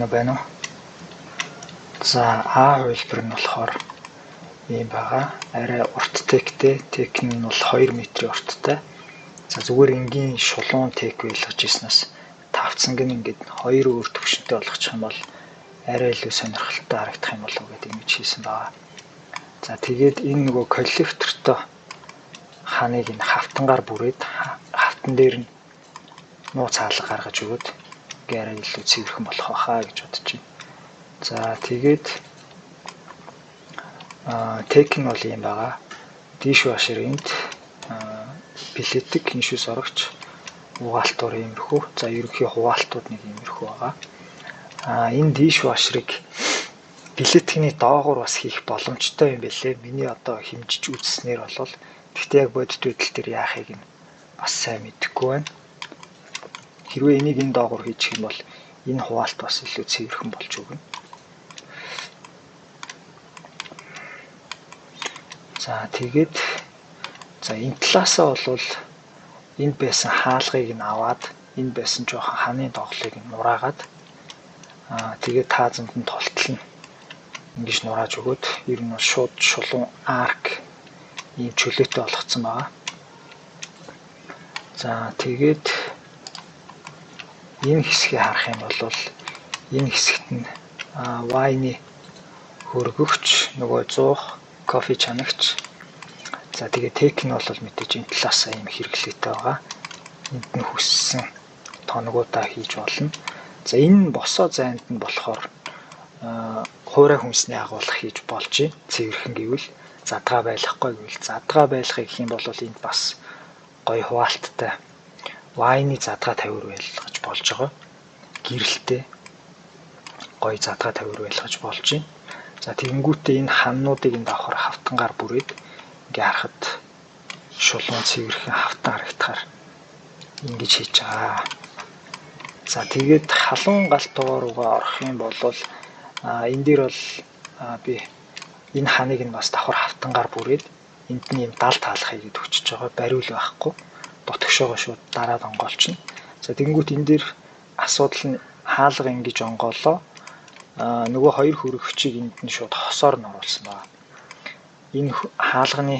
байна уу. За А хувилбар нь болохоор ийм байгаа. Арай урт тектэй, тек нь бол 2 м-ийн урттай. За зүгээр энгийн шулуун тек байлгаж ирснээс тавцанг нь ингээд 2 өөр төвшөнтэй болгочих юм бол арай илүү сонирхолтой харагдах юм болов гэдэг ингэж хийсэн байгаа. За тэгээд энэ нөгөө коллектортой ханыг энэ хавтангаар бүрээд хавтан дээр нь нууц хаалга гаргаж өгöd арай илүү цэвэрхэн болох байхаа гэж бодож байна. За тэгээд тек нь бол юм байгаа. Dishwasher энд плетик хиншүүс орогч угаалтуур иймэрхүү. За ерөнхий хуваалтууд нэг иймэрхүү байгаа. Энэ dishwasher-ыг плетикний доогуур бас хийх боломжтой юм байлээ. Миний одоо хэмжиж үзснээр бол гэхдээ яг бодит байдал дээр яахыг нь бас сайн мэдэхгүй байна. Хэрвээ энийг энэ доогуур хийчих юм бол энэ хуваалт бас илүү цэвэрхэн болж өгнө. За тэгээд энэ талаасаа бол энд байсан хаалгыг нь аваад энд байсан жоохон ханы доголыг нь нураагаад тэгээд таазанд нь толтолно. Ингэж нурааж өгöd ер нь шууд шулуун арк ийм чөлөөтэй болгоцсон байгаа. За тэгээд энэ хэсгийг харах юм бол энэ хэсэгт нь вайны хөргөгч, нөгөө 100 кофе чанагч. За тэгээд тек нь бол мэдээж энэ талаасаа ийм хэрэглээтэй байгаа. Энд нь хүссэн тоногуудаа хийж болно. За энэ босоо зайд нь болохоор хуурай хүнсний агуулга хийж болж байна. Цэвэрхэн гэвэл задгаа байлгахгүй гэвэл задгаа байлгахыг гэх юм бол энд бас гоё хуваалттай вайны задгаа тавиур байлгаж болж байгаа. Гэрэлтэй гоё задгаа тавиур байлгаж болж байна. За тэгэнгүүтээ энэ ханнуудыг энэ давхар хавтангаар бүрээд ингээ харахад шулуун цэвэрхэн хавтан харагдахаар ингэж хийж байгаа. За тэгээд халуун галтуугаар руугаа орох юм бол энэ дээр бол би энэ ханыг нь бас давхар хавтангаар бүрээд энд нь юм далд хаалах хийгээд өчөж байгаа. Бариул байхгүй. Дотгошоогоо шууд дараад онгоолчихно. За тэгэнгүүт энэ дээр асуудал нь хаалга ингэж онгоолоо нөгөө хоёр хөрөгчийг энд нь шууд хосоор нь оруулсан байна. Энэ хаалганы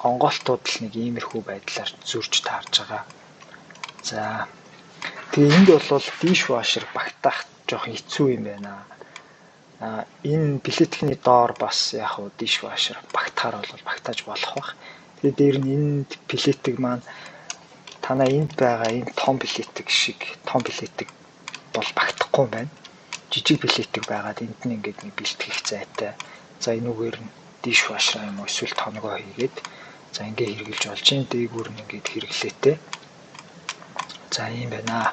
онгоолтууд л нэг иймэрхүү байдлаар зөрж таарж байгаа. За тэгээ энд бол dishwasher багтаах жоох хэцүү юм байна. Энэ плетикний доор бас яг хуу dishwasher багтахаар бол багтааж болох бах. Тэгээ дээр нь энэ плетик маань танаа энд байгаа энэ том плетик шиг том плетик бол багтахгүй байна. Жижиг плетик байгаад энд нь ингээд нэг бэлтгэх зайтай. За энүүгээр нь dishwasher юм уу эсвэл тоногоо хийгээд за ингээ хэрэгжилж болж байна. Дээгүүр нь ингээд хэрэглээтэй. За ийм байна.